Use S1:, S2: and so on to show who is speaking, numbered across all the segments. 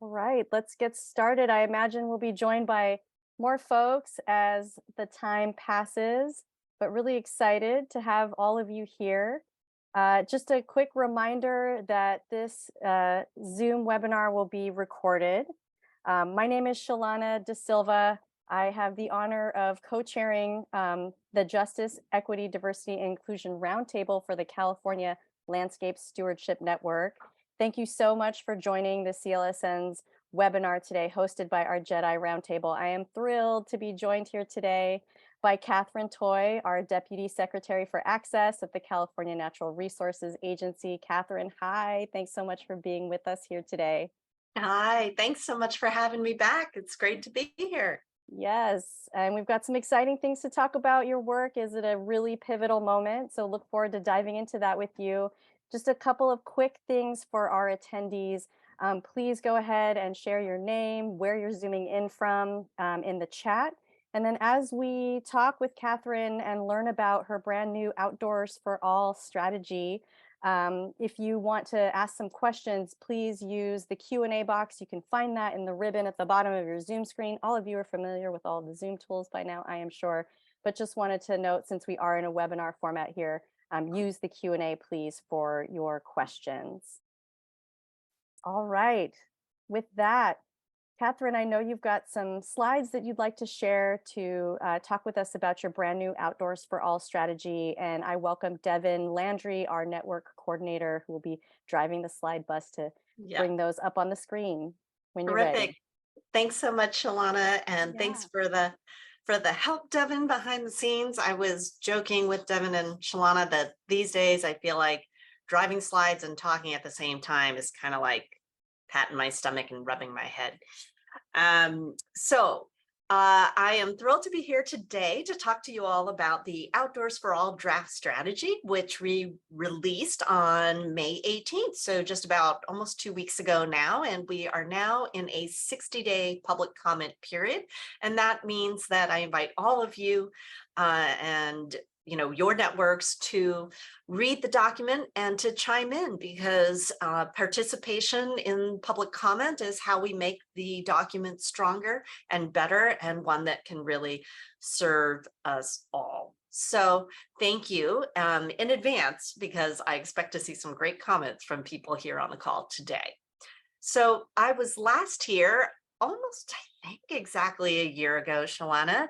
S1: All right, let's get started. I imagine we'll be joined by more folks as the time passes, but really excited to have all of you here. Just a quick reminder that this Zoom webinar will be recorded. My name is Shelana deSilva. I have the honor of co-chairing the Justice, Equity, Diversity, and Inclusion Roundtable for the California Landscape Stewardship Network. Thank you so much for joining the CLSN's webinar today, hosted by our JEDI Roundtable. I am thrilled to be joined here today by Katherine Toy, our Deputy Secretary for Access at the California Natural Resources Agency. Katherine, hi, thanks so much for being with us here today.
S2: Hi, thanks so much for having me back. It's great to be here.
S1: Yes, and we've got some exciting things to talk about. Your work is at a really pivotal moment, so look forward to diving into that with you. Just a couple of quick things for our attendees. Please go ahead and share your name, where you're zooming in from in the chat. And then as we talk with Katherine and learn about her brand new Outdoors for All strategy, if you want to ask some questions, please use the Q&A box. You can find that in the ribbon at the bottom of your Zoom screen. All of you are familiar with all the Zoom tools by now, I am sure, but just wanted to note, since we are in a webinar format here, use the Q&A, please, for your questions. All right, with that, Katherine, I know you've got some slides that you'd like to share to talk with us about your brand new Outdoors for All strategy. And I welcome Devin Landry, our network coordinator, who will be driving the slide bus to bring those up on the screen when you're
S2: Terrific.
S1: ready.
S2: Thanks so much, Shelana, and thanks
S1: Yeah.
S2: for the help, Devin, behind the scenes. I was joking with Devin and Shelana that these days I feel like driving slides and talking at the same time is kind of like patting my stomach and rubbing my head. I am thrilled to be here today to talk to you all about the Outdoors for All draft strategy, which we released on May 18th. So just about almost 2 weeks ago now, and we are now in a 60-day public comment period. And that means that I invite all of you and your networks to read the document and to chime in, because participation in public comment is how we make the document stronger and better, and one that can really serve us all. So thank you in advance, because I expect to see some great comments from people here on the call today. So I was last here almost, I think, exactly a year ago, Shelana.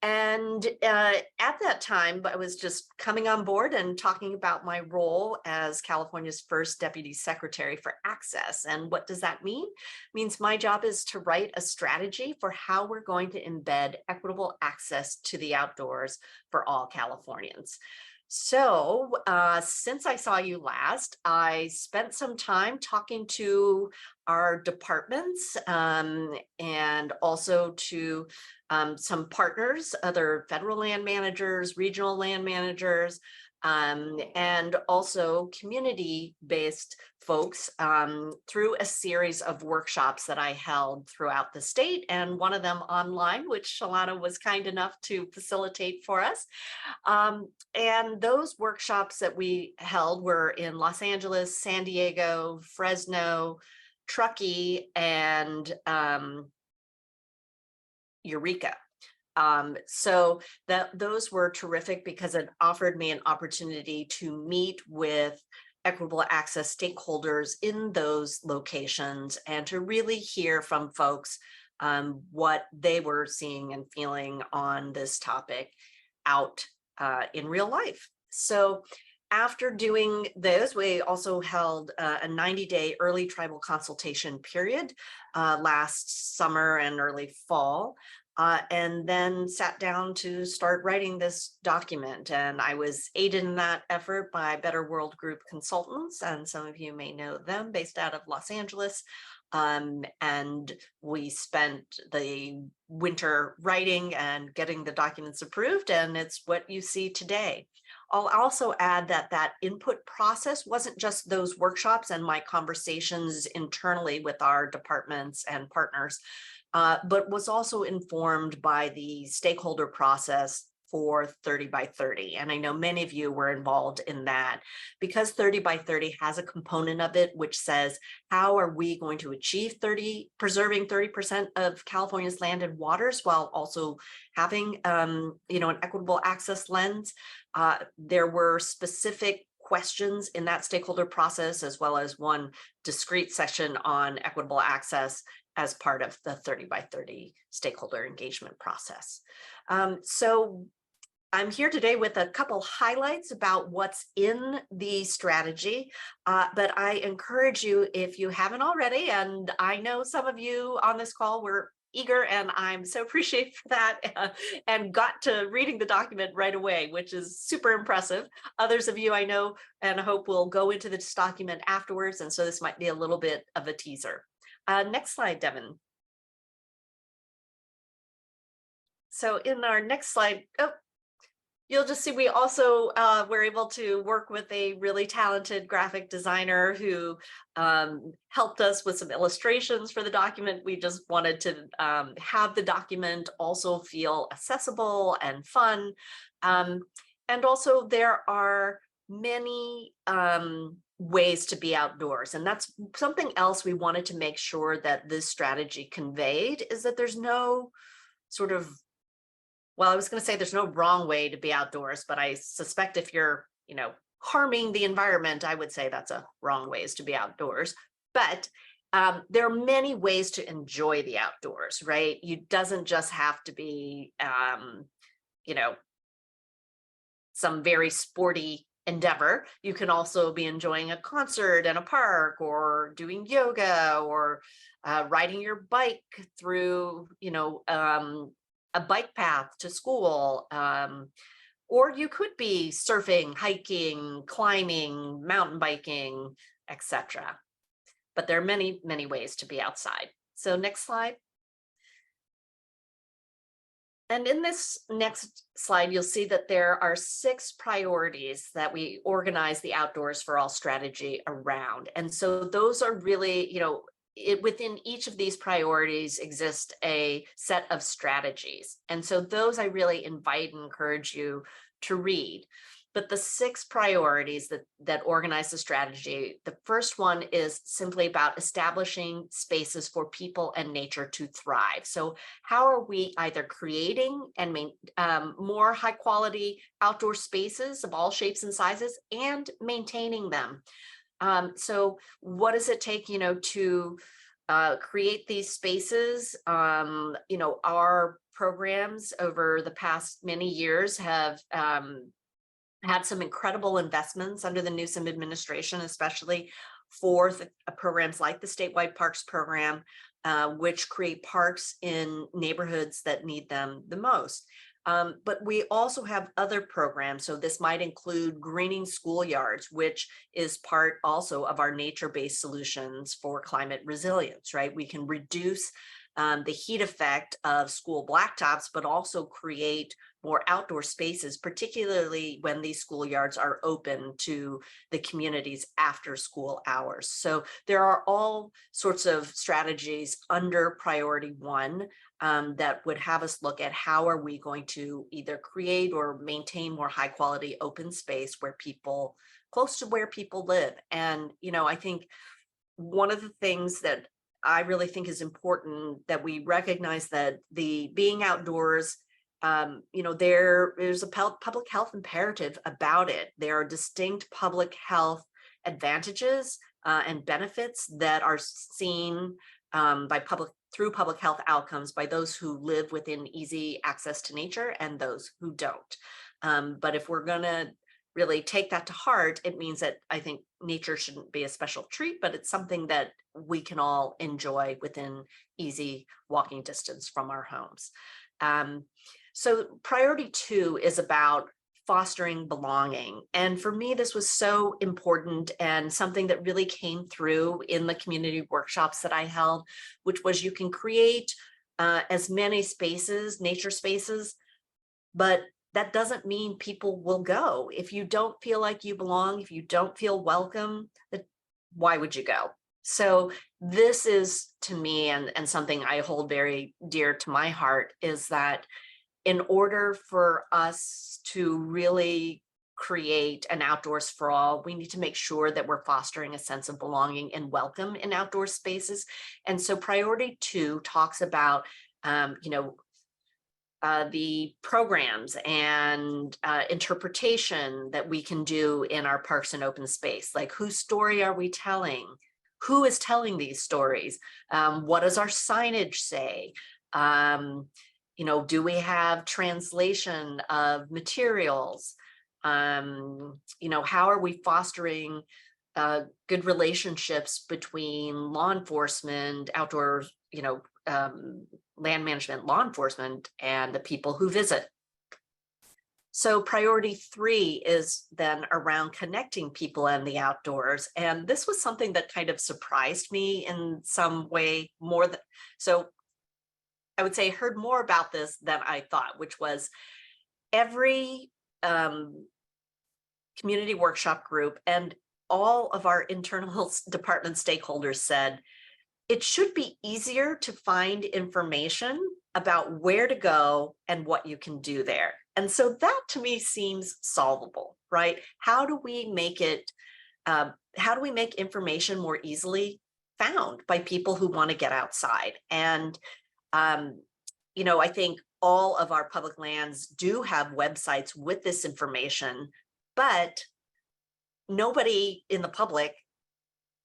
S2: And at that time, I was just coming on board and talking about my role as California's first Deputy Secretary for Access. And what does that mean? It means my job is to write a strategy for how we're going to embed equitable access to the outdoors for all Californians. So since I saw you last, I spent some time talking to our departments and also to some partners, other federal land managers, regional land managers, and also community-based folks through a series of workshops that I held throughout the state, and one of them online, which Shelana was kind enough to facilitate for us. And those workshops that we held were in Los Angeles, San Diego, Fresno, Truckee, and Eureka. So those were terrific because it offered me an opportunity to meet with equitable access stakeholders in those locations and to really hear from folks what they were seeing and feeling on this topic out in real life. So after doing this, we also held a 90-day early tribal consultation period last summer and early fall. And then sat down to start writing this document. And I was aided in that effort by Better World Group consultants, and some of you may know them, based out of Los Angeles. And we spent the winter writing and getting the documents approved, and it's what you see today. I'll also add that that input process wasn't just those workshops and my conversations internally with our departments and partners, but was also informed by the stakeholder process for 30 by 30. And I know many of you were involved in that, because 30 by 30 has a component of it which says, how are we going to achieve preserving 30% of California's land and waters while also having an equitable access lens? There were specific questions in that stakeholder process, as well as one discrete session on equitable access as part of the 30 by 30 stakeholder engagement process. So I'm here today with a couple highlights about what's in the strategy, but I encourage you, if you haven't already, and I know some of you on this call were eager, and I'm so appreciative for that, and got to reading the document right away, which is super impressive. Others of you I know and hope will go into this document afterwards, and so this might be a little bit of a teaser. Next slide, Devin. So in our next slide, you'll just see we also were able to work with a really talented graphic designer who helped us with some illustrations for the document. We just wanted to have the document also feel accessible and fun. And also there are many ways to be outdoors. And that's something else we wanted to make sure that this strategy conveyed, is that there's no sort of, well, I was going to say there's no wrong way to be outdoors, but I suspect if you're, harming the environment, I would say that's a wrong ways to be outdoors. But there are many ways to enjoy the outdoors, right? You doesn't just have to be, some very sporty endeavor. You can also be enjoying a concert in a park, or doing yoga, or riding your bike through, a bike path to school, or you could be surfing, hiking, climbing, mountain biking, etc. But there are many, many ways to be outside. So next slide. And in this next slide, you'll see that there are 6 priorities that we organize the Outdoors for All strategy around. And so those are really, within each of these priorities exists a set of strategies. And so those I really invite and encourage you to read. But the 6 priorities that organize the strategy, the first one is simply about establishing spaces for people and nature to thrive. So how are we either creating and more high quality outdoor spaces of all shapes and sizes, and maintaining them? So what does it take, to create these spaces? Our programs over the past many years have had some incredible investments under the Newsom administration, especially for programs like the statewide parks program, which create parks in neighborhoods that need them the most. But we also have other programs. So this might include greening schoolyards, which is part also of our nature-based solutions for climate resilience, right? We can reduce the heat effect of school blacktops, but also create more outdoor spaces, particularly when these schoolyards are open to the communities after school hours. So there are all sorts of strategies under priority 1 that would have us look at how are we going to either create or maintain more high quality open space close to where people live. And, I think one of the things that I really think is important that we recognize that the being outdoors, there's a public health imperative about it. There are distinct public health advantages and benefits that are seen through public health outcomes by those who live within easy access to nature and those who don't. But if we're going to really take that to heart, it means that I think nature shouldn't be a special treat, but it's something that we can all enjoy within easy walking distance from our homes. So priority 2 is about fostering belonging. And for me, this was so important and something that really came through in the community workshops that I held, which was you can create as many spaces, nature spaces, but that doesn't mean people will go. If you don't feel like you belong, if you don't feel welcome, why would you go? So this is, to me, and something I hold very dear to my heart, is that in order for us to really create an outdoors for all, we need to make sure that we're fostering a sense of belonging and welcome in outdoor spaces. And so priority 2 talks about, the programs and interpretation that we can do in our parks and open space, like whose story are we telling? Who is telling these stories? What does our signage say? Do we have translation of materials? How are we fostering good relationships between law enforcement, outdoor, land management, law enforcement, and the people who visit? So priority 3 is then around connecting people in the outdoors. And this was something that kind of surprised me in some way more than, so I would say heard more about this than I thought, which was every community workshop group and all of our internal department stakeholders said, it should be easier to find information about where to go and what you can do there. And so that to me seems solvable, right? How do we make information more easily found by people who want to get outside? And, I think all of our public lands do have websites with this information, but nobody in the public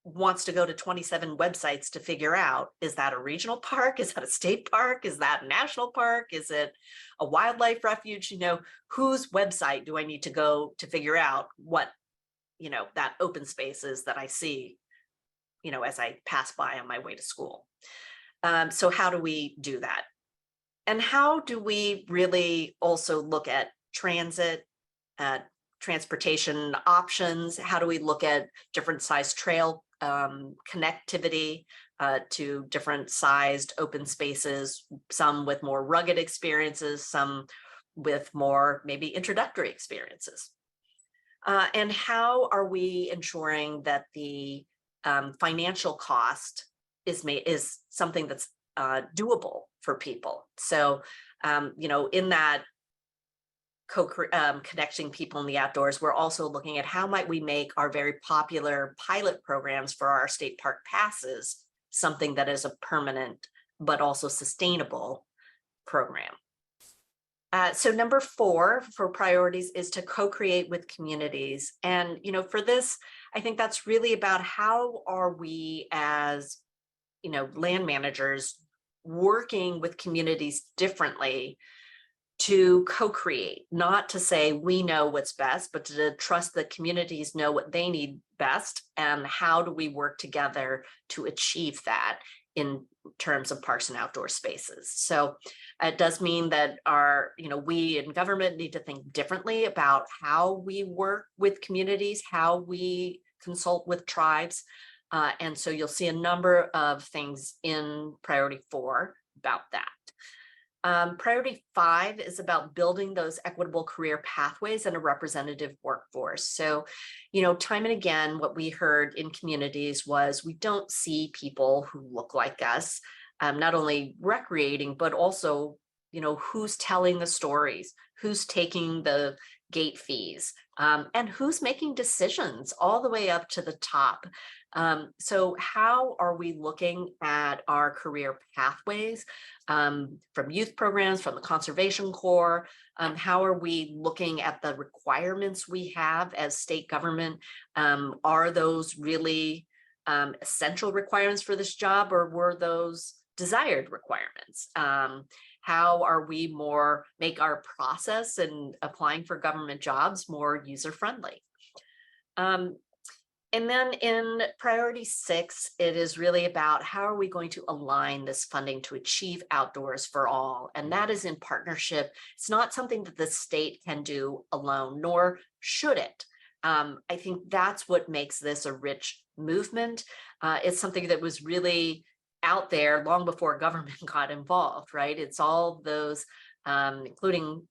S2: wants to go to 27 websites to figure out, is that a regional park? Is that a state park? Is that a national park? Is it a wildlife refuge? Whose website do I need to go to figure out what, that open space is that I see, as I pass by on my way to school? So how do we do that? And how do we really also look at transit, transportation options? How do we look at different size trail connectivity to different sized open spaces, some with more rugged experiences, some with more maybe introductory experiences? And how are we ensuring that the financial cost is something that's doable for people? So, in that connecting people in the outdoors, we're also looking at how might we make our very popular pilot programs for our state park passes something that is a permanent but also sustainable program. So number 4 for priorities is to co-create with communities. And, for this, I think that's really about how are we as, land managers working with communities differently to co-create, not to say we know what's best, but to trust that communities know what they need best, and how do we work together to achieve that in terms of parks and outdoor spaces. So it does mean that we in government need to think differently about how we work with communities, how we consult with tribes. And so you'll see a number of things in priority 4 about that. Priority 5 is about building those equitable career pathways and a representative workforce. So, time and again, what we heard in communities was we don't see people who look like us, not only recreating, but also, who's telling the stories, who's taking the gate fees, and who's making decisions all the way up to the top. So how are we looking at our career pathways from youth programs, from the Conservation Corps? How are we looking at the requirements we have as state government? Are those really essential requirements for this job, or were those desired requirements? How are we make our process in applying for government jobs more user-friendly? And then in priority 6, it is really about how are we going to align this funding to achieve outdoors for all? And that is in partnership. It's not something that the state can do alone, nor should it. I think that's what makes this a rich movement. It's something that was really out there long before government got involved, right? It's all those, including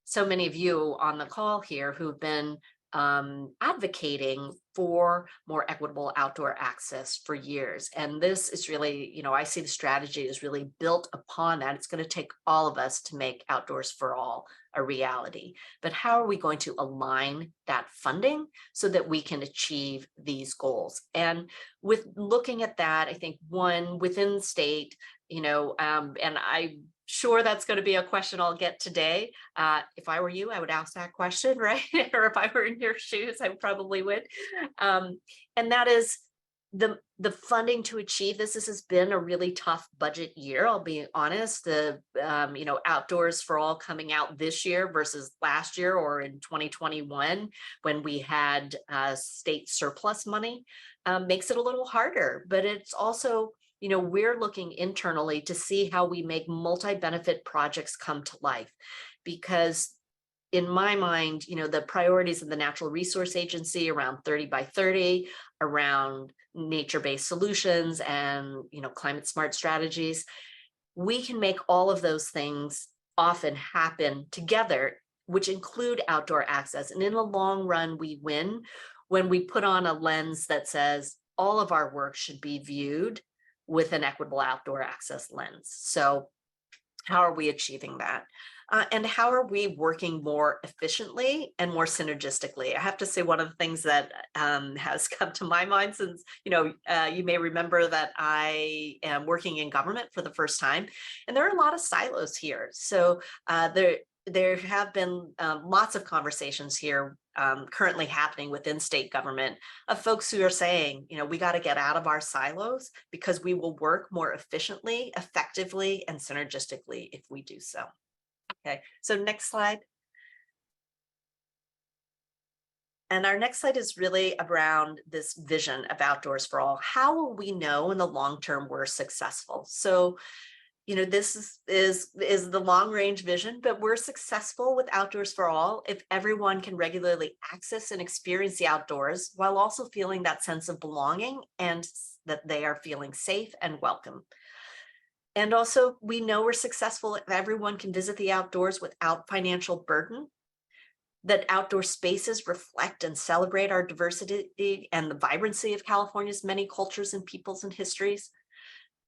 S2: so many of you on the call here who've been advocating for more equitable outdoor access for years. And this is really, I see the strategy is really built upon that. It's going to take all of us to make Outdoors for All a reality. But how are we going to align that funding so that we can achieve these goals? And with looking at that, I think one within the state, and I'm sure that's going to be a question I'll get today. If I were you, I would ask that question, right? Or if I were in your shoes, I probably would. And that is the funding to achieve this. This has been a really tough budget year. I'll be honest. The Outdoors for All coming out this year versus last year or in 2021 when we had state surplus money makes it a little harder. But it's also we're looking internally to see how we make multi-benefit projects come to life, because in my mind, the priorities of the Natural Resource Agency around 30 by 30, around nature-based solutions and, climate smart strategies, we can make all of those things often happen together, which include outdoor access. And in the long run, we win when we put on a lens that says all of our work should be viewed with an equitable outdoor access lens. So how are we achieving that? And how are we working more efficiently and more synergistically? I have to say, one of the things that has come to my mind since, you may remember that I am working in government for the first time, and there are a lot of silos here. So there have been lots of conversations here currently happening within state government of folks who are saying, we got to get out of our silos because we will work more efficiently, effectively, and synergistically if we do so. Okay, so next slide. And our next slide is really around this vision of Outdoors for All. How will we know in the long term we're successful? So this is the long range vision, but we're successful with Outdoors for All if everyone can regularly access and experience the outdoors while also feeling that sense of belonging and that they are feeling safe and welcome. And also, we know we're successful if everyone can visit the outdoors without financial burden, that outdoor spaces reflect and celebrate our diversity and the vibrancy of California's many cultures and peoples and histories.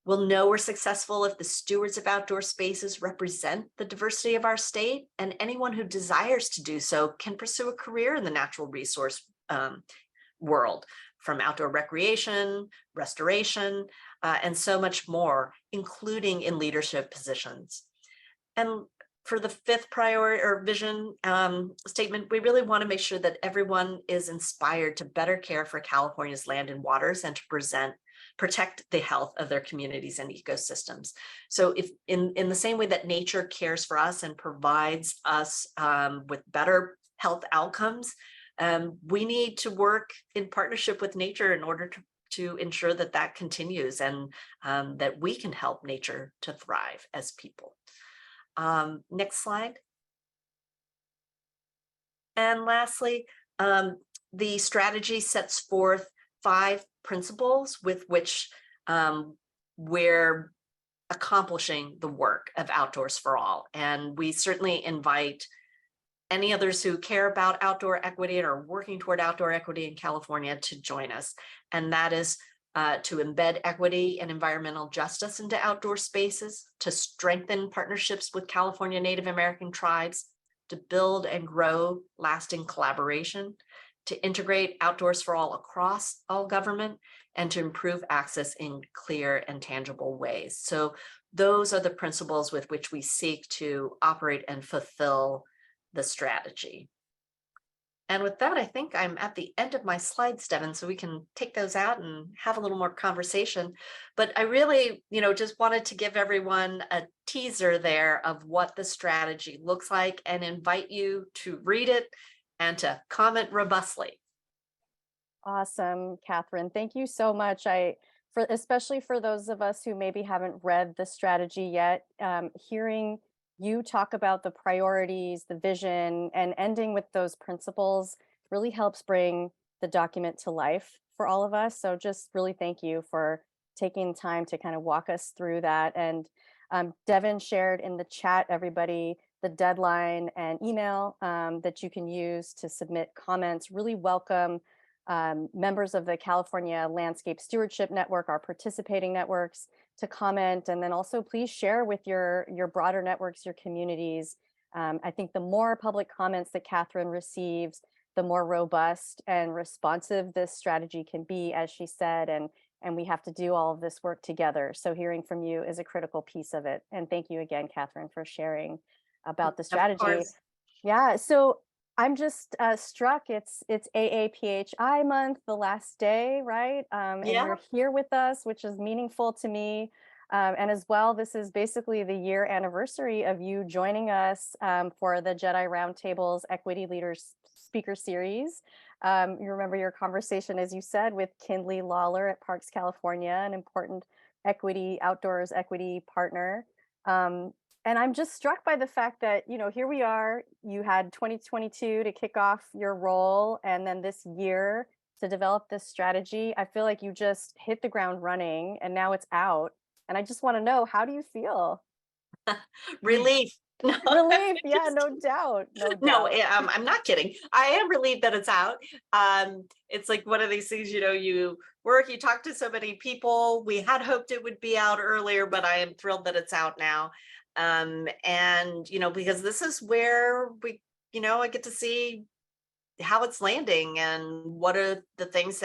S2: We'll know we're successful if the stewards of outdoor spaces represent the diversity of our state, and anyone who desires to do so can pursue a career in the natural resource world, from outdoor recreation, restoration, and so much more, including in leadership positions. And for the fifth priority or vision statement, we really want to make sure that everyone is inspired to better care for California's land and waters and to protect the health of their communities and ecosystems. So if in the same way that nature cares for us and provides us with better health outcomes, we need to work in partnership with nature in order to ensure that that continues and that we can help nature to thrive as people. Next slide. And lastly, the strategy sets forth 5 principles with which we're accomplishing the work of Outdoors for All. And we certainly invite any others who care about outdoor equity and are working toward outdoor equity in California to join us. And that is to embed equity and environmental justice into outdoor spaces, to strengthen partnerships with California Native American tribes, to build and grow lasting collaboration, to integrate Outdoors for All across all government, and to improve access in clear and tangible ways. So those are the principles with which we seek to operate and fulfill the strategy. And with that, I think I'm at the end of my slides, Devin, so we can take those out and have a little more conversation. But I really, just wanted to give everyone a teaser there of what the strategy looks like and invite you to read it and to comment robustly.
S1: Awesome, Katherine. Thank you so much. Especially for those of us who maybe haven't read the strategy yet, hearing you talk about the priorities, the vision, and ending with those principles really helps bring the document to life for all of us. So just really thank you for taking time to kind of walk us through that. And Devin shared in the chat, everybody, the deadline and email that you can use to submit comments. Really welcome members of the California Landscape Stewardship Network, our participating networks, to comment. And then also please share with your broader networks, your communities. I think the more public comments that Katherine receives, the more robust and responsive this strategy can be, as she said, and we have to do all of this work together. So hearing from you is a critical piece of it. And thank you again, Katherine, for sharing about the
S2: Of
S1: strategy.
S2: course.
S1: Yeah, so I'm just struck. It's AAPHI month, the last day, right? And
S2: Yeah.
S1: you're here with us, which is meaningful to me. And as well, this is basically the year anniversary of you joining us for the JEDI Roundtable's Equity Leaders Speaker Series. You remember your conversation, as you said, with Kindley Lawler at Parks California, an important outdoors equity partner. And I'm just struck by the fact that, here we are, you had 2022 to kick off your role, and then this year to develop this strategy. I feel like you just hit the ground running and now it's out. And I just want to know, how do you feel?
S2: Relief. No,
S1: Relief. Yeah,
S2: just
S1: no doubt. No
S2: no,
S1: doubt.
S2: I'm not kidding. I am relieved that it's out. It's like one of these things, you work, you talk to so many people. We had hoped it would be out earlier, but I am thrilled that it's out now. And, because this is where I get to see how it's landing and what are the things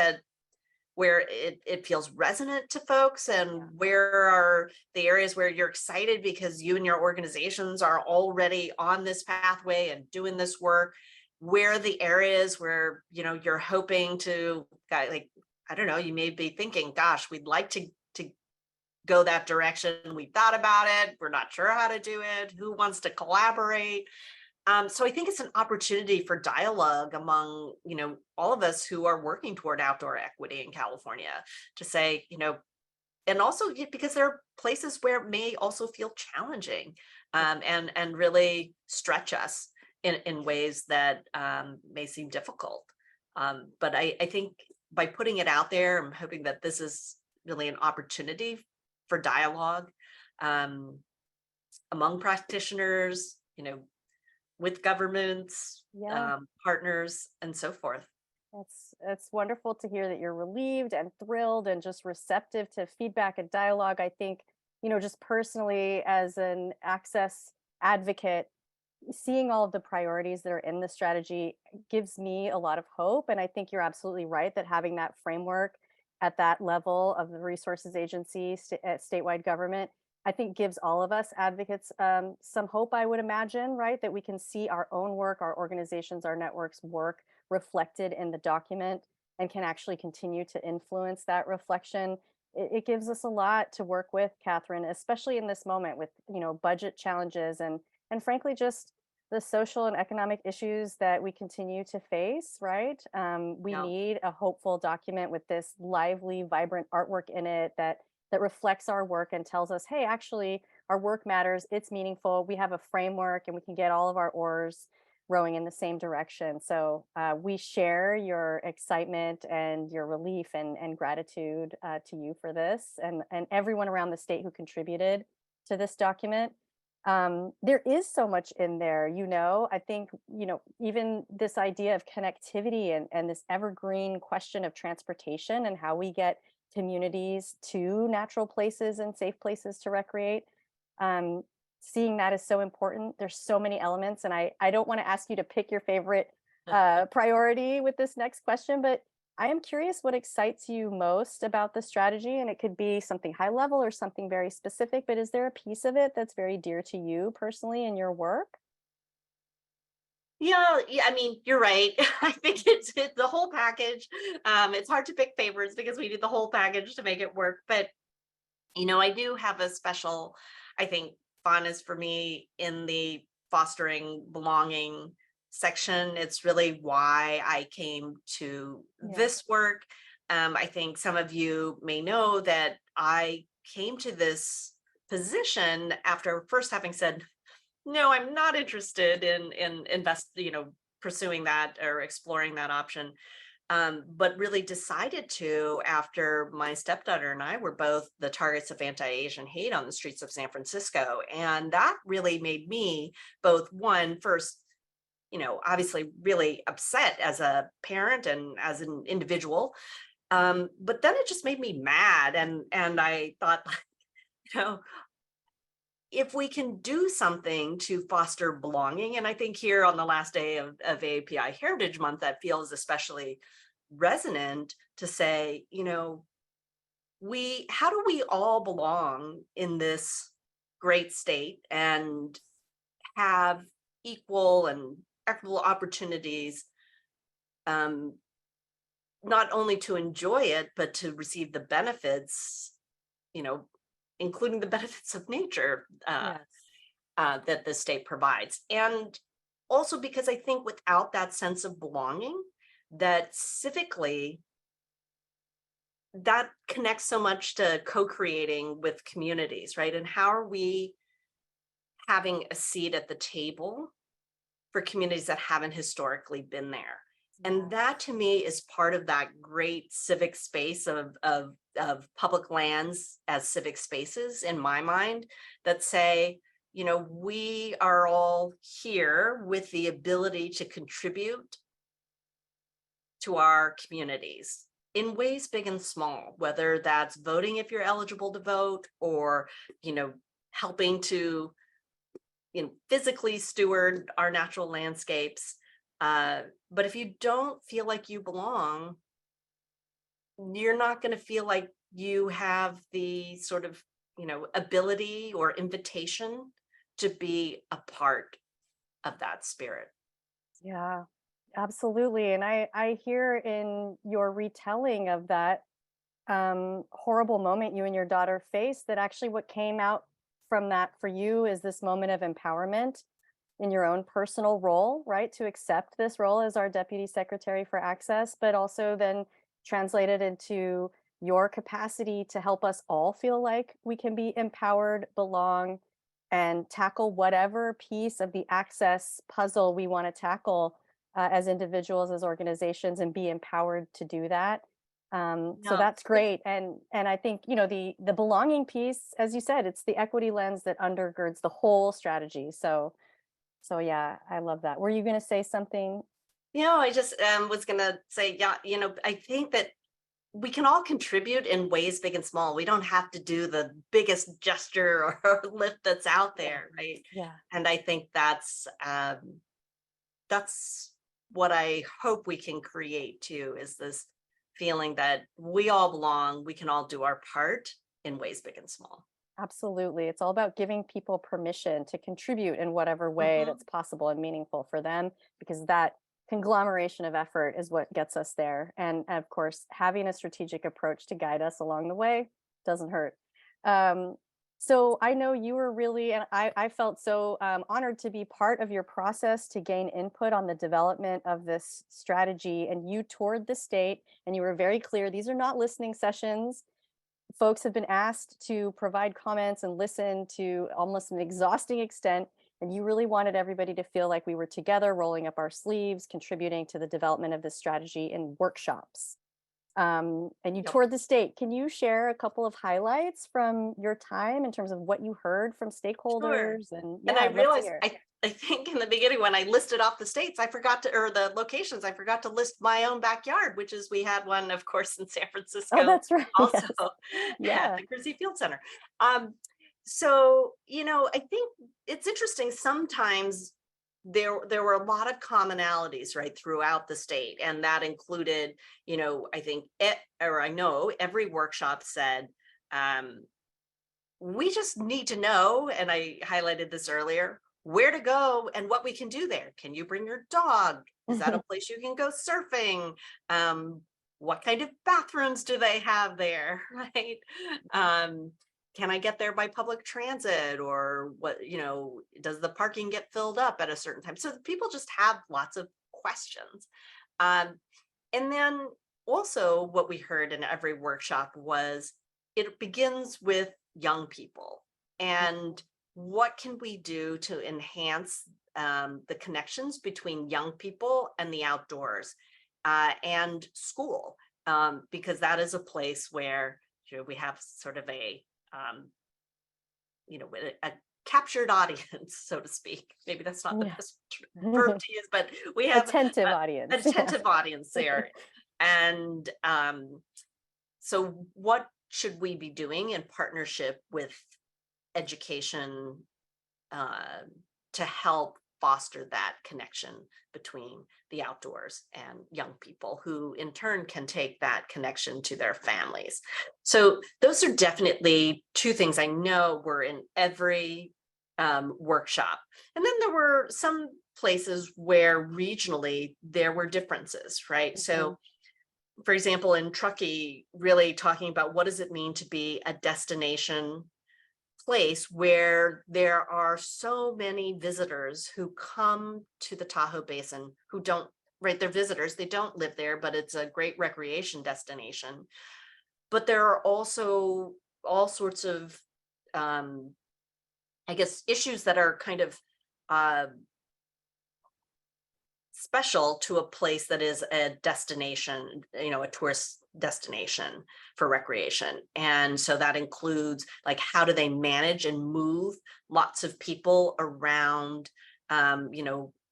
S2: where it feels resonant to folks, and
S1: Yeah.
S2: where are the areas where you're excited because you and your organizations are already on this pathway and doing this work. Where are the areas where you're hoping to, like, I don't know, you may be thinking, gosh, we'd like to go that direction. We thought about it, we're not sure how to do it, who wants to collaborate. So I think it's an opportunity for dialogue among, all of us who are working toward outdoor equity in California, to say, and also because there are places where it may also feel challenging, and really stretch us in ways that may seem difficult. But I think by putting it out there, I'm hoping that this is really an opportunity for dialogue among practitioners, with governments,
S1: Yeah.
S2: partners, and so forth.
S1: It's wonderful to hear that you're relieved and thrilled and just receptive to feedback and dialogue. I think, just personally as an access advocate, seeing all of the priorities that are in the strategy gives me a lot of hope. And I think you're absolutely right that having that framework at that level of the resources agency, at statewide government, I think gives all of us advocates some hope, I would imagine, right? That we can see our own work, our organizations, our networks work reflected in the document, and can actually continue to influence that reflection. It gives us a lot to work with, Katherine, especially in this moment with, budget challenges and frankly, just the social and economic issues that we continue to face, right? We
S2: Yeah.
S1: need a hopeful document with this lively, vibrant artwork in it that reflects our work and tells us, hey, actually, our work matters, it's meaningful, we have a framework, and we can get all of our oars rowing in the same direction. So we share your excitement and your relief and gratitude to you for this, and everyone around the state who contributed to this document. There is so much in there, I think, even this idea of connectivity and this evergreen question of transportation and how we get communities to natural places and safe places to recreate. Um, Seeing that is so important. There's so many elements, and I don't want to ask you to pick your favorite priority with this next question, but I am curious what excites you most about the strategy, and it could be something high level or something very specific, but is there a piece of it that's very dear to you personally in your work?
S2: Yeah, yeah, I mean, you're right. I think it's the whole package. It's hard to pick favorites because we need the whole package to make it work. But I do have a special, I think, fondness for me in the fostering belonging section. It's really why I came to
S1: Yeah.
S2: this work. I think some of you may know that I came to this position after first having said, no, I'm not interested in pursuing that or exploring that option. but really decided to after my stepdaughter and I were both the targets of anti-Asian hate on the streets of San Francisco. And that really made me both first, obviously really upset as a parent and as an individual. But then it just made me mad. And I thought, you know, if we can do something to foster belonging, and I think here on the last day of AAPI Heritage Month, that feels especially resonant to say, how do we all belong in this great state and have equal and equitable opportunities, not only to enjoy it, but to receive the benefits, including the benefits of nature
S1: Yes.
S2: that the state provides. And also because I think without that sense of belonging, that civically, that connects so much to co-creating with communities, right? And how are we having a seat at the table for communities that haven't historically been there? And that to me is part of that great civic space of public lands as civic spaces in my mind that say, we are all here with the ability to contribute to our communities in ways big and small, whether that's voting if you're eligible to vote or, helping to, physically steward our natural landscapes. But if you don't feel like you belong, you're not going to feel like you have the sort of, ability or invitation to be a part of that spirit.
S1: Yeah, absolutely. And I hear in your retelling of that horrible moment you and your daughter faced that actually what came out from that for you is this moment of empowerment in your own personal role, right? To accept this role as our Deputy Secretary for Access, but also then translate it into your capacity to help us all feel like we can be empowered, belong, and tackle whatever piece of the access puzzle we want to tackle as individuals, as organizations, and be empowered to do that. So
S2: No,
S1: that's great. And I think, the belonging piece, as you said, it's the equity lens that undergirds the whole strategy. So yeah, I love that. Were you going to say something?
S2: I just was going to say, yeah, I think that we can all contribute in ways big and small. We don't have to do the biggest gesture or lift that's out
S1: Yeah.
S2: there, right?
S1: Yeah.
S2: And I think that's what I hope we can create too, is this feeling that we all belong, we can all do our part in ways big and small.
S1: Absolutely. It's all about giving people permission to contribute in whatever way
S2: Mhm.
S1: that's possible and meaningful for them, because that conglomeration of effort is what gets us there. And of course, having a strategic approach to guide us along the way doesn't hurt. Um, so I know you were really, and I felt so honored to be part of your process to gain input on the development of this strategy. And you toured the state and you were very clear, these are not listening sessions. Folks have been asked to provide comments and listen to almost an exhausting extent, and you really wanted everybody to feel like we were together, rolling up our sleeves, contributing to the development of this strategy in workshops. And you
S2: Yep.
S1: toured the state. Can you share a couple of highlights from your time in terms of what you heard from
S2: Sure.
S1: stakeholders? And
S2: And
S1: yeah,
S2: I
S1: I'd love to
S2: realized
S1: hear.
S2: I think in the beginning when I listed off the states, I forgot to, or the locations, I forgot to list my own backyard, which is we had one, of course, in San
S1: Oh,
S2: Francisco,
S1: that's right.
S2: also
S1: Yes.
S2: at
S1: Yeah.
S2: the Grizzy Field Center. So, I think it's interesting. Sometimes there were a lot of commonalities right throughout the state. And that included, I think, I know every workshop said, we just need to know, and I highlighted this earlier, where to go and what we can do there. Can you bring your dog? Is that a place you can go surfing? What kind of bathrooms do they have there? Right. Can I get there by public transit, or what, does the parking get filled up at a certain time? So people just have lots of questions. Um, and then also what we heard in every workshop was it begins with young people, and what can we do to enhance the connections between young people and the outdoors. and school, because that is a place where we have sort of a a captured audience, so to speak. Maybe that's not the
S1: Yeah.
S2: best verb to use, but we have
S1: Attentive audience.
S2: an attentive audience there. And so what should we be doing in partnership with education to help foster that connection between the outdoors and young people, who in turn can take that connection to their families? So those are definitely two things I know were in every workshop. And then there were some places where regionally there were differences, right? So for example, in Truckee, really talking about what does it mean to be a destination place where there are so many visitors who come to the Tahoe Basin who don't, right, they're visitors, they don't live there, but it's a great recreation destination. But there are also all sorts of, I guess, issues that are kind of special to a place that is a destination, a tourist destination for recreation. And so that includes, like, how do they manage and move lots of people around,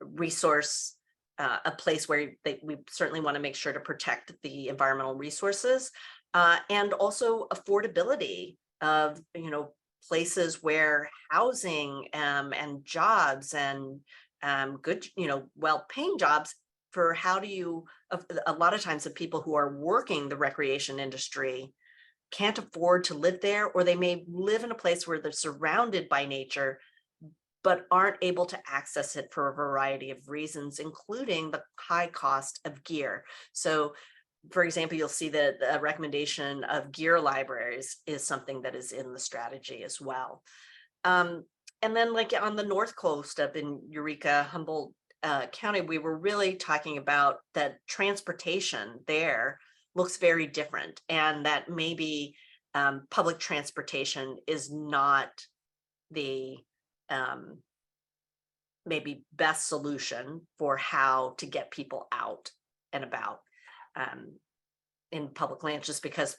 S2: resource, a place where we certainly want to make sure to protect the environmental resources, and also affordability of, places where housing and jobs and good, well-paying jobs. For how do you, a lot of times the people who are working the recreation industry can't afford to live there, or they may live in a place where they're surrounded by nature, but aren't able to access it for a variety of reasons, including the high cost of gear. So for example, you'll see that the recommendation of gear libraries is something that is in the strategy as well. And then, like, on the North Coast up in Eureka, Humboldt County, we were really talking about that transportation there looks very different, and that maybe public transportation is not the maybe best solution for how to get people out and about in public lands, just because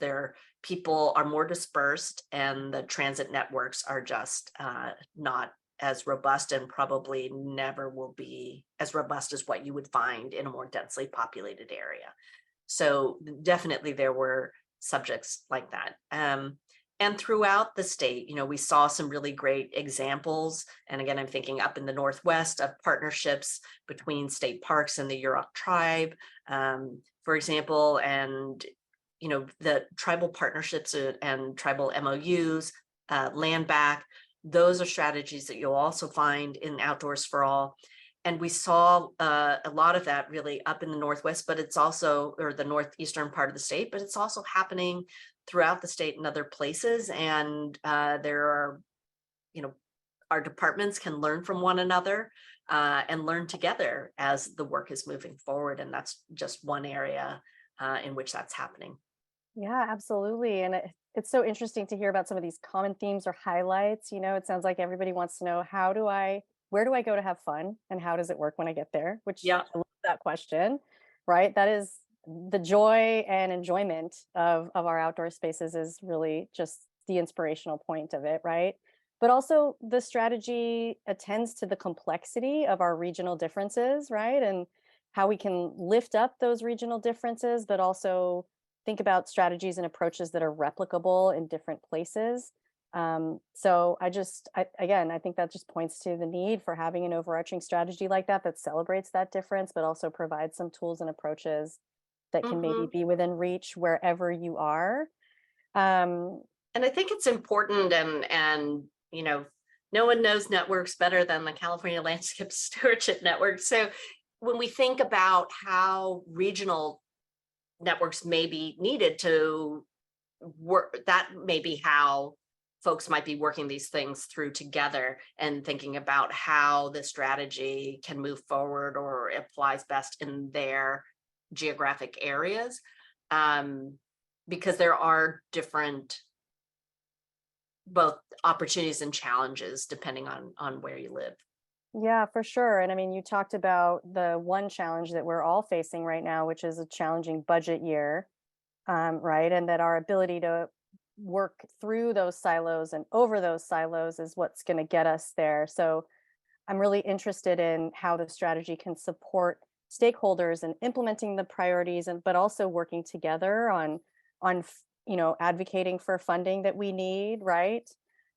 S2: people are more dispersed and the transit networks are just not as robust, and probably never will be as robust as what you would find in a more densely populated area. So definitely there were subjects like that. And throughout the state, we saw some really great examples. And again, I'm thinking up in the Northwest, of partnerships between state parks and the Yurok tribe, for example, and the tribal partnerships and tribal MOUs, land back. Those are strategies that you'll also find in Outdoors for All. And we saw a lot of that really up in the Northwest, but it's also, or the northeastern part of the state, but it's also happening throughout the state and other places. And there are, our departments can learn from one another and learn together as the work is moving forward. And that's just one area in which that's happening.
S1: Yeah, absolutely. And it's so interesting to hear about some of these common themes or highlights. It sounds like everybody wants to know, where do I go to have fun, and how does it work when I get there? Which,
S2: Yeah.
S1: I love that question, right? That is the joy and enjoyment of our outdoor spaces, is really just the inspirational point of it, right? But also the strategy attends to the complexity of our regional differences, right? And how we can lift up those regional differences, but also think about strategies and approaches that are replicable in different places. So again, I think that just points to the need for having an overarching strategy like that celebrates that difference, but also provides some tools and approaches that can maybe be within reach wherever you are.
S2: And I think it's important, and no one knows networks better than the California Landscape Stewardship Network. So when we think about how regional networks may be needed to work, that may be how folks might be working these things through together, and thinking about how the strategy can move forward or applies best in their geographic areas, because there are different both opportunities and challenges depending on where you live.
S1: Yeah, for sure. And I mean, you talked about the one challenge that we're all facing right now, which is a challenging budget year, right? And that our ability to work through those silos and over those silos is what's going to get us there. So I'm really interested in how the strategy can support stakeholders in implementing the priorities, and but also working together on advocating for funding that we need, right?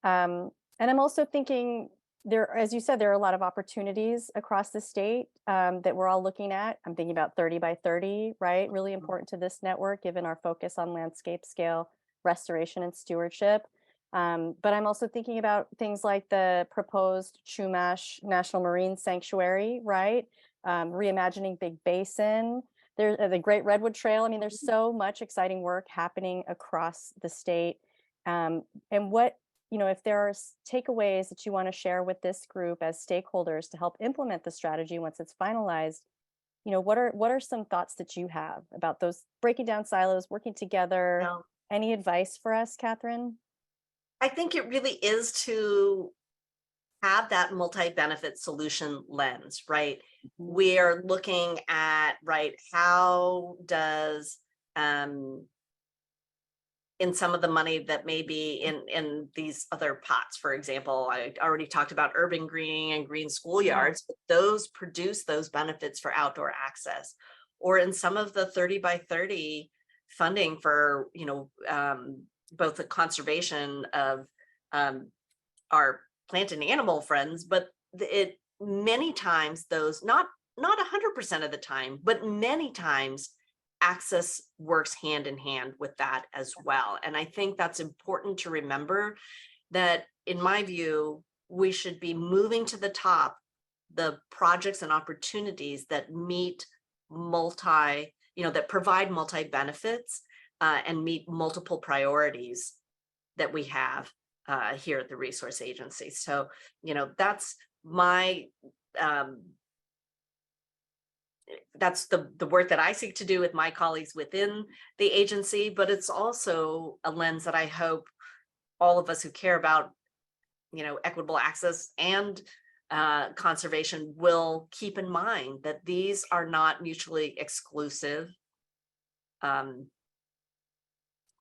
S1: And I'm also thinking there, as you said, there are a lot of opportunities across the state that we're all looking at. I'm thinking about 30 by 30, right? Really important to this network, given our focus on landscape scale restoration and stewardship. But I'm also thinking about things like the proposed Chumash National Marine Sanctuary, right? Reimagining Big Basin. There's the Great Redwood Trail. I mean, there's so much exciting work happening across the state. And if there are takeaways that you want to share with this group as stakeholders to help implement the strategy once it's finalized, what are some thoughts that you have about those breaking down silos, working together?
S2: No,
S1: Any advice for us, Catherine?
S2: I think it really is to have that multi-benefit solution lens, right?
S1: Mhm.
S2: We're looking at, right, how does in some of the money that may be in these other pots, for example, I already talked about urban greening and green
S1: Yeah.
S2: schoolyards, but those produce those benefits for outdoor access. Or in some of the 30 by 30 funding for, both the conservation of our plant and animal friends, but it many times those not 100% of the time, but many times access works hand in hand with that as well. And I think that's important to remember that, in my view, we should be moving to the top the projects and opportunities that meet that provide multi benefits and meet multiple priorities that we have here at the resource agency. So, that's my um, that's the work that I seek to do with my colleagues within the agency, but it's also a lens that I hope all of us who care about, equitable access and conservation will keep in mind, that these are not mutually exclusive um,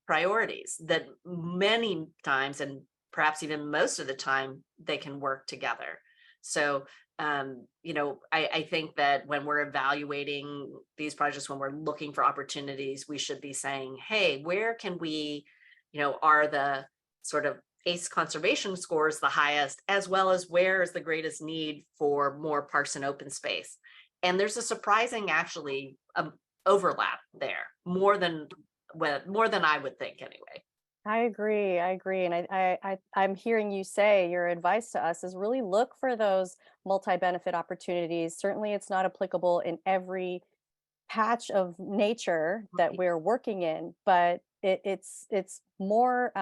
S2: priorities, that many times, and perhaps even most of the time, they can work together. So, I think that when we're evaluating these projects, when we're looking for opportunities, we should be saying, hey, where can we, are the sort of ACE conservation scores the highest, as well as where is the greatest need for more parks and open space. And there's a surprising, actually, overlap there, more than I would think anyway.
S1: I agree. I agree. And I'm hearing you say your advice to us is really look for those multi-benefit opportunities. Certainly it's not applicable in every patch of nature that
S2: Right.
S1: we're working in, but it's more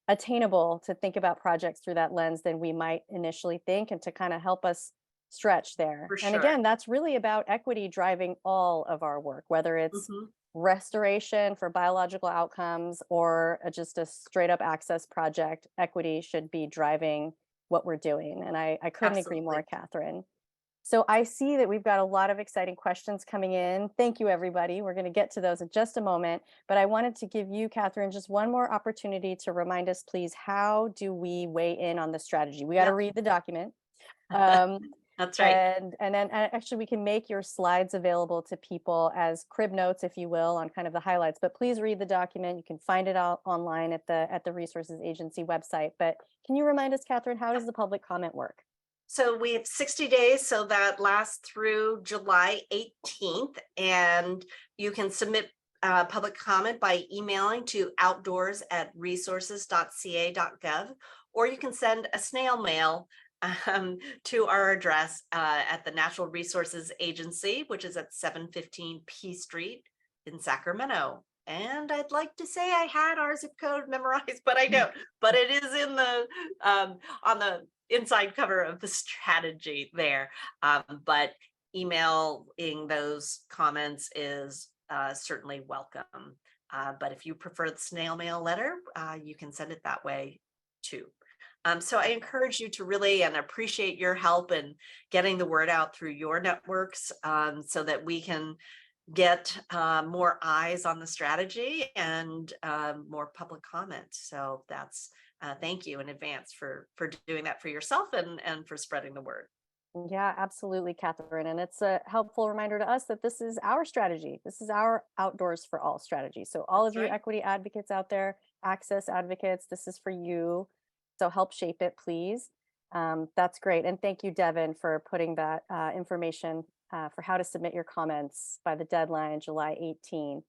S1: attainable to think about projects through that lens than we might initially think, and to kind of help us stretch there.
S2: For
S1: And
S2: sure.
S1: again, that's really about equity driving all of our work, whether it's
S2: Mhm.
S1: restoration for biological outcomes or just a straight up access project. Equity should be driving what we're doing. And I couldn't agree more,
S2: Absolutely.
S1: Catherine. So I see that we've got a lot of exciting questions coming in. Thank you, everybody. We're going to get to those in just a moment. But I wanted to give you, Catherine, just one more opportunity to remind us, please, how do we weigh in on the strategy? We got to
S2: Yep.
S1: read the document. Um,
S2: That's right.
S1: and then actually we can make your slides available to people as crib notes, if you will, on kind of the highlights. But please read the document. You can find it out online at the Resources Agency website. But can you remind us, Catherine, how does the public comment work?
S2: So we have 60 days, so that lasts through July 18th, and you can submit public comment by emailing to outdoors@resources.ca.gov, or you can send a snail mail to our address at the Natural Resources Agency, which is at 715 P Street in Sacramento. And I'd like to say I had our zip code memorized, but I don't. But it is in the on the inside cover of the strategy there. But emailing those comments is certainly welcome. But if you prefer the snail mail letter, you can send it that way too. So I encourage you to really and appreciate your help in getting the word out through your networks, so that we can get more eyes on the strategy and more public comments. So that's thank you in advance for doing that for yourself and for spreading the word.
S1: Yeah, absolutely, Catherine. And it's a helpful reminder to us that this is our strategy. This is our Outdoors for All strategy. So, all of
S2: That's
S1: you
S2: right.
S1: equity advocates out there, access advocates, this is for you. So, help shape it, please. That's great. And thank you, Devin, for putting that information for how to submit your comments by the deadline, July 18th,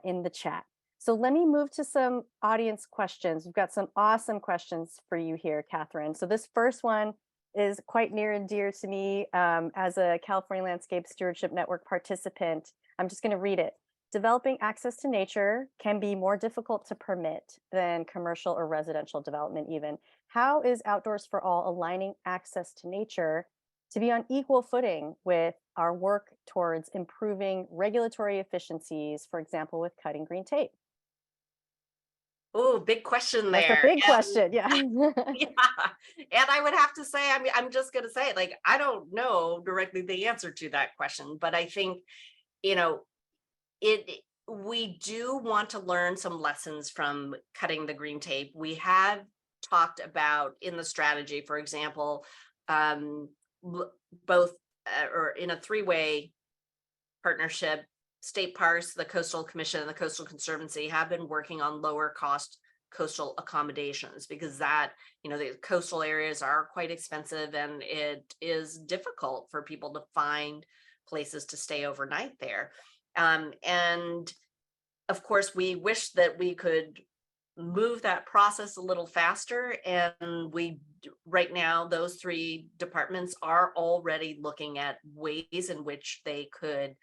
S1: in the chat. So, let me move to some audience questions. We've got some awesome questions for you here, Catherine. So, this first one is quite near and dear to me as a California Landscape Stewardship Network participant. I'm just going to read it. Developing access to nature can be more difficult to permit than commercial or residential development even. How is Outdoors for All aligning access to nature to be on equal footing with our work towards improving regulatory efficiencies, for example, with cutting green tape?
S2: Oh, big question
S1: That's a
S2: there.
S1: big
S2: And
S1: question. Yeah.
S2: yeah, and I would have to say, I mean, I'm just going to say, like, I don't know directly the answer to that question, but I think, you know, it we do want to learn some lessons from cutting the green tape. We have talked about in the strategy, for example, um, both or in a three-way partnership, state parks, the Coastal Commission, and the Coastal Conservancy have been working on lower cost coastal accommodations because that, the coastal areas are quite expensive and it is difficult for people to find places to stay overnight there. And of course, we wish that we could move that process a little faster. And right now, those three departments are already looking at ways in which they could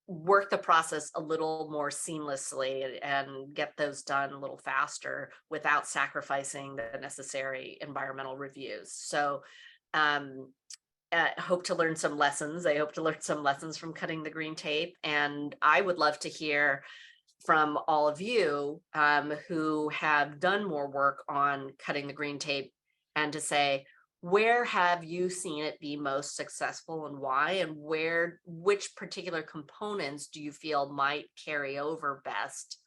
S2: work the process a little more seamlessly and get those done a little faster without sacrificing the necessary environmental reviews. So hope to learn some lessons. I hope to learn some lessons from cutting the green tape. And I would love to hear from all of you who have done more work on cutting the green tape and to say, where have you seen it be most successful and why, and which particular components do you feel might carry over best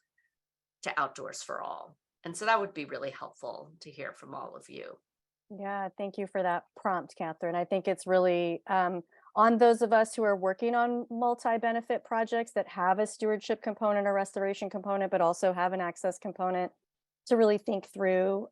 S2: to Outdoors for All? And so that would be really helpful to hear from all of you.
S1: Yeah, thank you for that prompt, Catherine. I think it's really on those of us who are working on multi-benefit projects that have a stewardship component, a restoration component, but also have an access component to really think through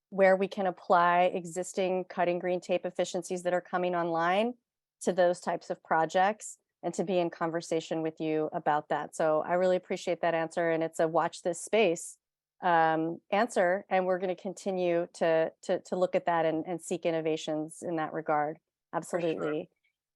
S1: where we can apply existing cutting green tape efficiencies that are coming online to those types of projects and to be in conversation with you about that. So I really appreciate that answer. And it's a watch this space answer, and we're going to continue to look at that and seek innovations in that regard.
S2: For sure.
S1: Absolutely.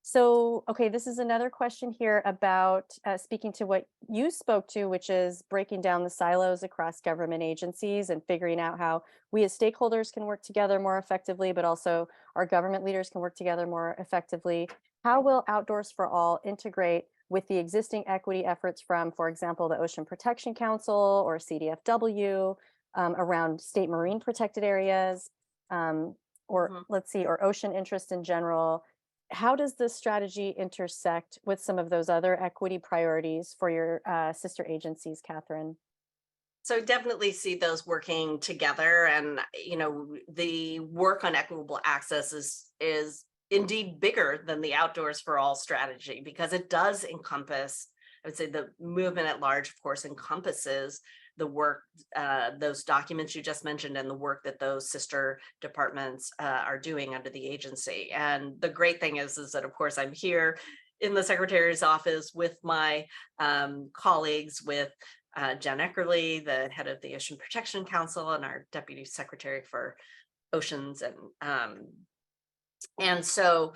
S1: So, okay, this is another question here about speaking to what you spoke to, which is breaking down the silos across government agencies and figuring out how we as stakeholders can work together more effectively, but also our government leaders can work together more effectively. How will Outdoors for All integrate with the existing equity efforts from, for example, the Ocean Protection Council or CDFW around state marine protected areas, or
S2: Mhm.
S1: let's see, or ocean interest in general? How does this strategy intersect with some of those other equity priorities for your sister agencies, Catherine?
S2: So definitely see those working together, and the work on equitable access is indeed bigger than the Outdoors for All strategy because it does encompass. I would say the movement at large, of course, encompasses the work, those documents you just mentioned, and the work that those sister departments are doing under the agency. And the great thing is that of course I'm here in the Secretary's office with my colleagues, with Jen Eckerly, the head of the Ocean Protection Council, and our Deputy Secretary for Oceans. And so,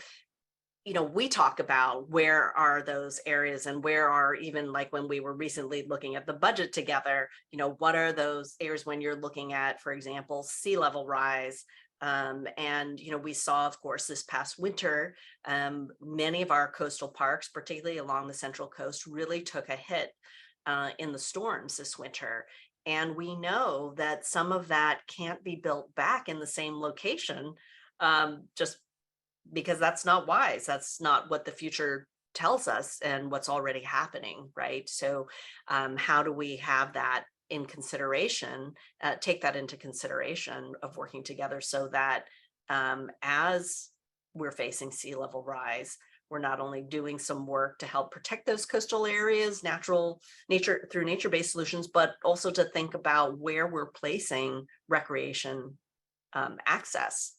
S2: we talk about where are those areas and where are, even like when we were recently looking at the budget together, what are those areas when you're looking at, for example, sea level rise. And we saw, of course, this past winter, many of our coastal parks, particularly along the Central Coast, really took a hit in the storms this winter. And we know that some of that can't be built back in the same location, just because that's not wise. That's not what the future tells us and what's already happening, right? So how do we have that in consideration, take that into consideration of working together so that as we're facing sea level rise, we're not only doing some work to help protect those coastal areas, nature through nature-based solutions, but also to think about where we're placing recreation access.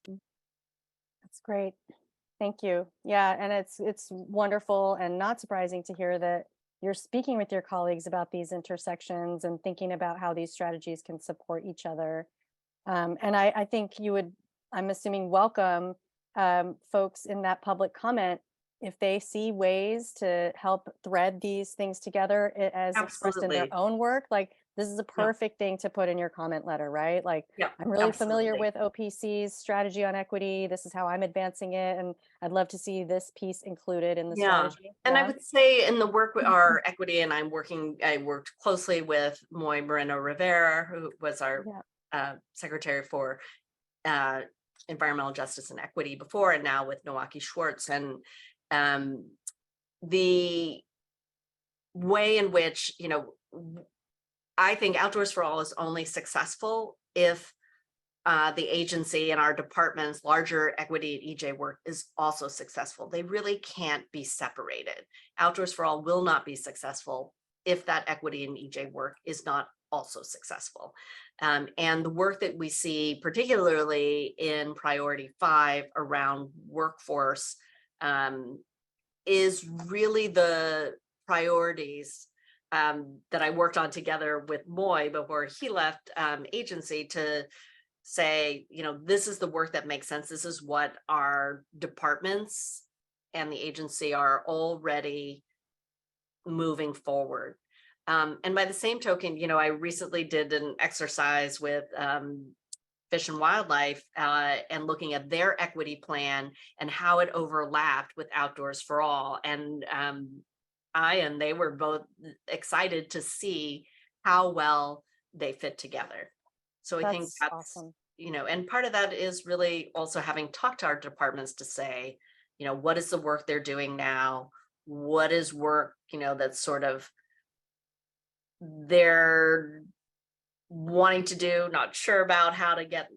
S1: That's great. Thank you. Yeah, and it's wonderful and not surprising to hear that you're speaking with your colleagues about these intersections and thinking about how these strategies can support each other. And I think you would, I'm assuming, welcome folks in that public comment if they see ways to help thread these things together as expressed in their
S2: Absolutely.
S1: own work. Like this is a
S2: Yeah.
S1: perfect thing to put in your comment letter, right? Like
S2: Yeah.
S1: I'm really familiar
S2: Absolutely.
S1: with OPC's strategy on equity. This is how I'm advancing it. And I'd love to see this piece included in the
S2: Yeah.
S1: strategy.
S2: And I
S1: Yeah.
S2: would say in the work with our equity, and I worked closely with Moy Moreno Rivera, who was our
S1: Yeah.
S2: secretary for uh, environmental justice and equity before, and now with Nowaki Schwartz. And um, the way in which, I think Outdoors for All is only successful if the agency and our department's larger equity and EJ work is also successful. They really can't be separated. Outdoors for All will not be successful if that equity and EJ work is not also successful. And the work that we see, particularly in priority 5 around workforce, is really the priorities that I worked on together with Moy before he left agency to say, this is the work that makes sense. This is what our departments and the agency are already moving forward. And by the same token, I recently did an exercise with Fish and Wildlife and looking at their equity plan and how it overlapped with Outdoors for All. And they were both excited to see how well they fit together. So I think
S1: That's
S2: that's,
S1: awesome.
S2: and part of that is really also having talked to our departments to say, what is the work they're doing now? What is work, that's sort of they're wanting to do, not sure about how to get,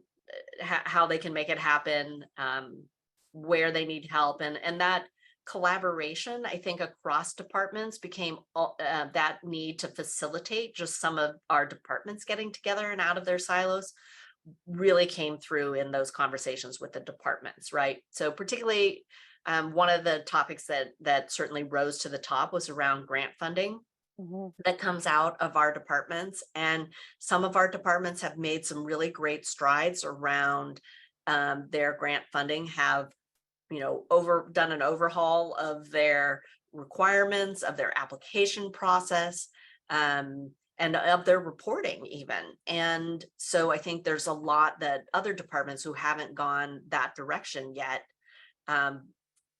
S2: how they can make it happen, where they need help. And that collaboration, I think, across departments became that need to facilitate just some of our departments getting together and out of their silos really came through in those conversations with the departments, right? So particularly one of the topics that certainly rose to the top was around grant funding
S1: Mhm.
S2: that comes out of our departments. And some of our departments have made some really great strides around their grant funding, have, done an overhaul of their requirements, of their application process, and of their reporting even. And so I think there's a lot that other departments who haven't gone that direction yet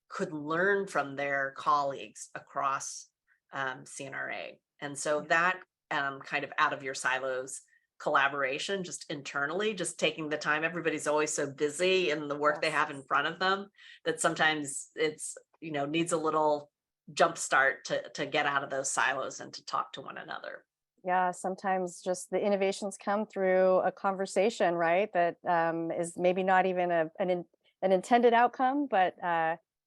S2: could learn from their colleagues across CNRA. And so that kind of out of your silos collaboration, just internally, just taking the time. Everybody's always so busy in the work they have in front of them that sometimes it's, needs a little jump start to get out of those silos and to talk to one another.
S1: Yeah, sometimes just the innovations come through a conversation, right? That is maybe not even an intended outcome, but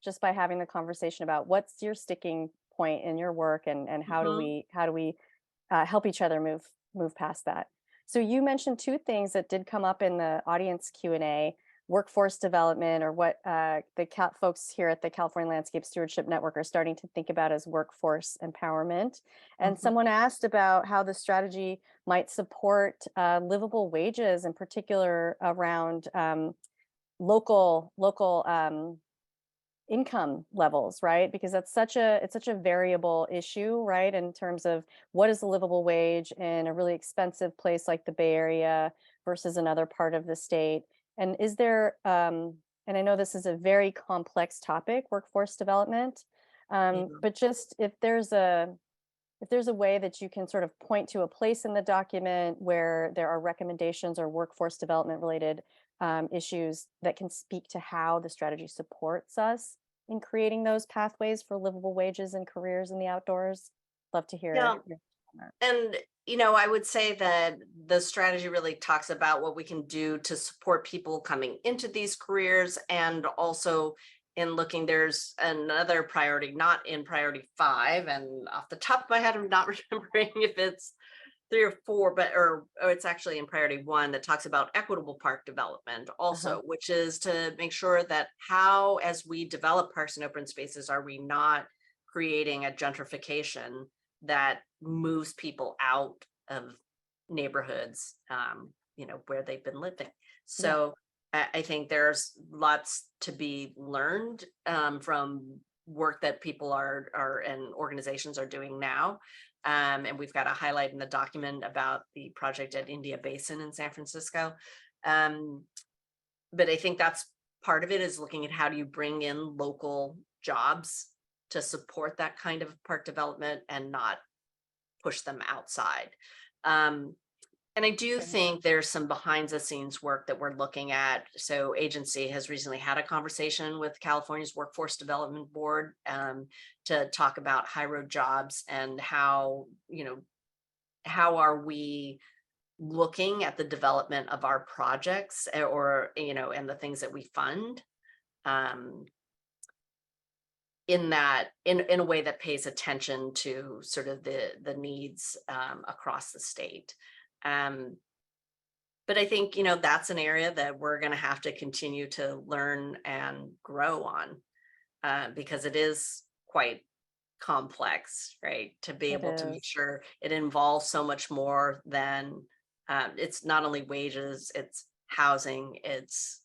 S1: just by having the conversation about what's your sticking point in your work, and how do
S2: Mhm.
S1: we help each other move past that. So you mentioned two things that did come up in the audience Q&A: workforce development, or what folks here at the California Landscape Stewardship Network are starting to think about as workforce empowerment. And
S2: Mhm.
S1: someone asked about how the strategy might support livable wages, in particular around local income levels, right? Because it's such a variable issue, right? In terms of what is a livable wage in a really expensive place like the Bay Area versus another part of the state. And is there, and I know this is a very complex topic, workforce development,
S2: Yeah.
S1: but just if there's a if there's a way that you can sort of point to a place in the document where there are recommendations or workforce development related issues that can speak to how the strategy supports us in creating those pathways for livable wages and careers in the outdoors. Love to hear
S2: Yeah.
S1: your thoughts on that.
S2: And, I would say that the strategy really talks about what we can do to support people coming into these careers. And also in looking, there's another priority, not in priority 5. And off the top of my head, I'm not remembering if it's 3 or 4, but, or it's actually in priority 1 that talks about equitable park development
S1: Uh-huh.
S2: also, which is to make sure that how, as we develop parks and open spaces, are we not creating a gentrification that moves people out of neighborhoods, where they've been living.
S1: Yeah.
S2: So I think there's lots to be learned from work that people are and organizations are doing now. And we've got a highlight in the document about the project at India Basin in San Francisco. But I think that's part of it, is looking at how do you bring in local jobs to support that kind of park development and not push them outside. And I do
S1: Okay.
S2: think there's some behind the scenes work that we're looking at. So agency has recently had a conversation with California's Workforce Development Board to talk about high road jobs and how are we looking at the development of our projects, or and the things that we fund, um, in a way that pays attention to sort of the needs across the state. But I think that's an area that we're going to have to continue to learn and grow on, because it is quite complex, right? To be
S1: It
S2: able to make
S1: is.
S2: sure it involves so much more than it's not only wages, it's housing, it's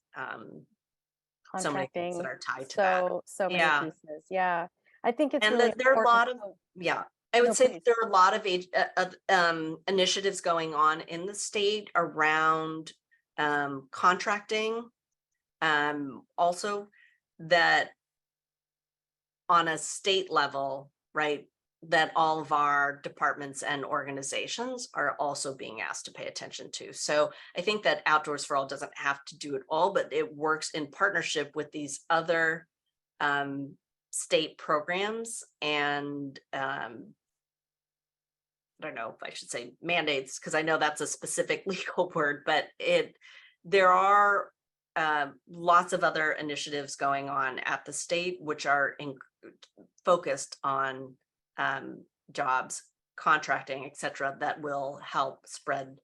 S2: so many things that
S1: Contracting,
S2: are tied to that.
S1: so many
S2: Yeah.
S1: pieces. Yeah. I think it's
S2: And
S1: really
S2: there are a
S1: important.
S2: lot of,
S1: Oh,
S2: yeah, I would
S1: no,
S2: say that
S1: please.
S2: there are a lot of initiatives going on in the state around contracting. Also, that on a state level, right, that all of our departments and organizations are also being asked to pay attention to. So I think that Outdoors for All doesn't have to do it all, but it works in partnership with these other state programs and I don't know if I should say mandates, because I know that's a specific legal word, but there are lots of other initiatives going on at the state, which are focused on jobs, contracting, et cetera, that will help spread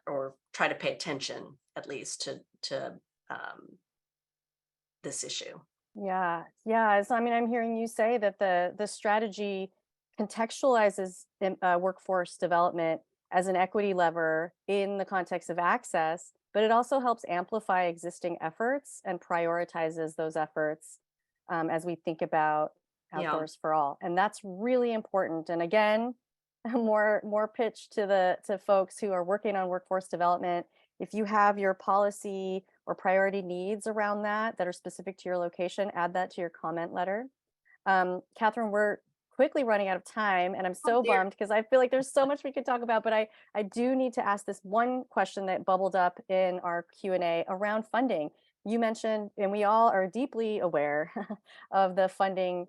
S2: or try to pay attention at least to this issue.
S1: Yeah, yeah. So I mean, I'm hearing you say that the strategy contextualizes workforce development as an equity lever in the context of access, but it also helps amplify existing efforts and prioritizes those efforts as we think about
S2: Yeah.
S1: outdoors for all, and that's really important. And again, more pitch to to folks who are working on workforce development. If you have your policy or priority needs around that are specific to your location, add that to your comment letter. Catherine, we're quickly running out of time, and I'm
S2: Oh
S1: so
S2: dear.
S1: bummed because I feel like there's so much we could talk about, but I do need to ask this one question that bubbled up in our Q&A around funding. You mentioned, and we all are deeply aware of the funding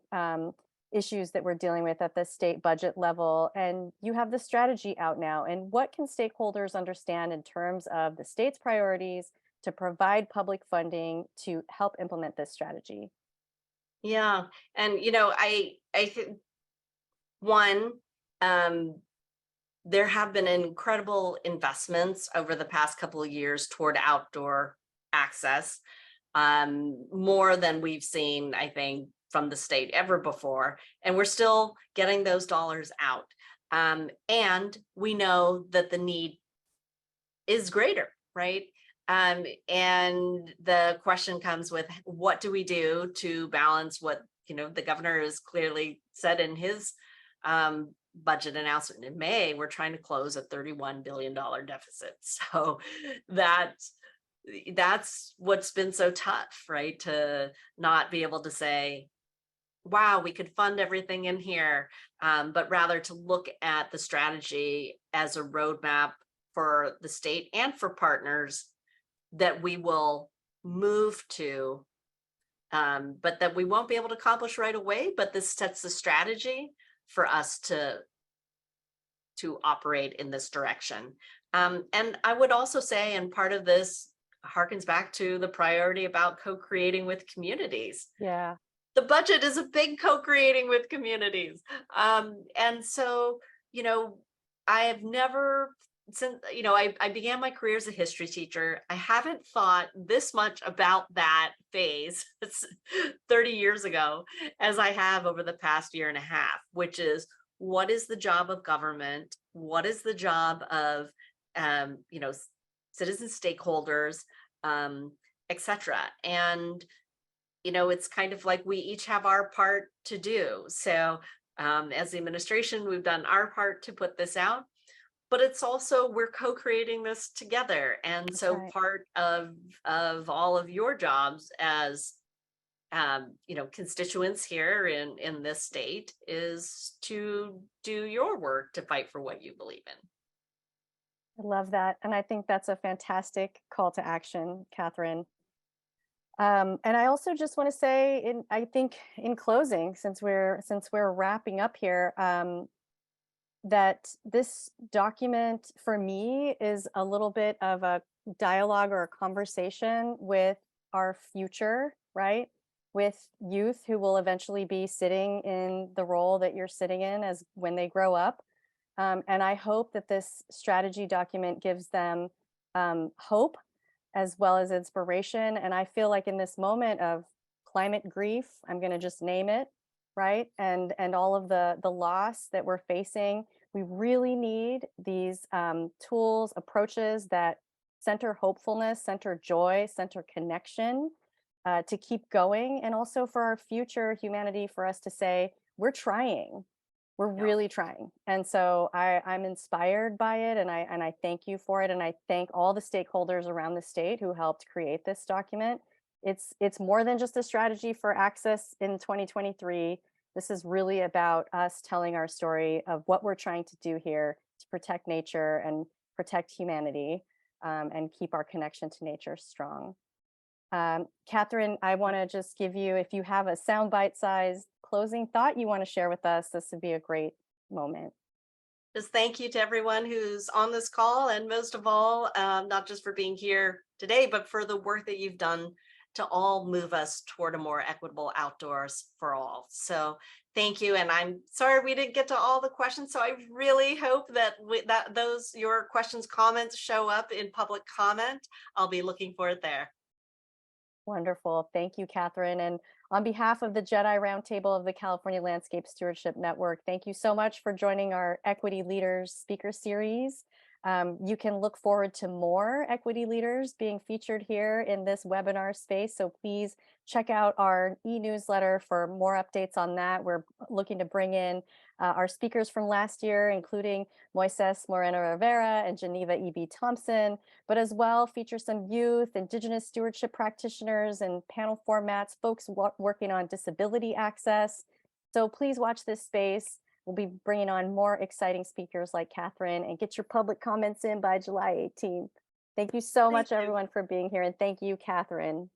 S1: issues that we're dealing with at the state budget level, and you have the strategy out now. And what can stakeholders understand in terms of the state's priorities to provide public funding to help implement this strategy?
S2: Yeah. And I think one, um, there have been incredible investments over the past couple of years toward outdoor access, more than we've seen, I think, from the state ever before. And we're still getting those dollars out. And we know that the need is greater, right? And the question comes with, what do we do to balance what the governor has clearly said in his budget announcement in May? We're trying to close a $31 billion deficit. So that's what's been so tough, right? To not be able to say, wow, we could fund everything in here, but rather to look at the strategy as a roadmap for the state and for partners that we will move to, but that we won't be able to accomplish right away. But this sets the strategy for us to operate in this direction. And I would also say, and part of this harkens back to the priority about co-creating with communities.
S1: Yeah.
S2: The budget is a big co-creating with communities. And so, you know, I have never, since, you know, I began my career as a history teacher, I haven't thought this much about that phase 30 years ago as I have over the past year and a half, which is, what is the job of government? What is the job of, you know, citizen stakeholders, et cetera. And you know, it's kind of like we each have our part to do. So as the administration, we've done our part to put this out, but it's also, we're co-creating this together. And
S1: That's
S2: so
S1: right.
S2: part of all of your jobs as you know, constituents here in this state is to do your work to fight for what you believe in.
S1: I love that. And I think that's a fantastic call to action, Catherine. And I also just want to say, I think in closing, since we're wrapping up here, that this document for me is a little bit of a dialogue or a conversation with our future, right? With youth who will eventually be sitting in the role that you're sitting in as when they grow up. And I hope that this strategy document gives them hope as well as inspiration. And I feel like in this moment of climate grief, I'm going to just name it, right? And all of the loss that we're facing, we really need these tools, approaches that center hopefulness, center joy, center connection, to keep going, and also for our future humanity, for us to say, we're trying. We're
S2: Yeah.
S1: really trying. And so I'm inspired by it, and I thank you for it. And I thank all the stakeholders around the state who helped create this document. It's more than just a strategy for access in 2023. This is really about us telling our story of what we're trying to do here to protect nature and protect humanity, and keep our connection to nature strong. Catherine, I want to just give you, if you have a soundbite sized closing thought you want to share with us, this would be a great moment.
S2: Just thank you to everyone who's on this call, and most of all, not just for being here today, but for the work that you've done to all move us toward a more equitable outdoors for all. So thank you. And I'm sorry we didn't get to all the questions. So I really hope that your questions, comments show up in public comment. I'll be looking for it there.
S1: Wonderful. Thank you, Catherine. And on behalf of the JEDI Roundtable of the California Landscape Stewardship Network, thank you so much for joining our Equity Leaders speaker series. You can look forward to more equity leaders being featured here in this webinar space. So please check out our e-newsletter for more updates on that. We're looking to bring in our speakers from last year, including Moises Moreno Rivera and Geneva E.B. Thompson, but as well feature some youth, Indigenous stewardship practitioners, and panel formats, folks working on disability access. So please watch this space. We'll be bringing on more exciting speakers like Catherine, and get your public comments in by July 18th. Thank you so
S2: Thank
S1: much,
S2: you.
S1: everyone, for being here. And thank you, Catherine.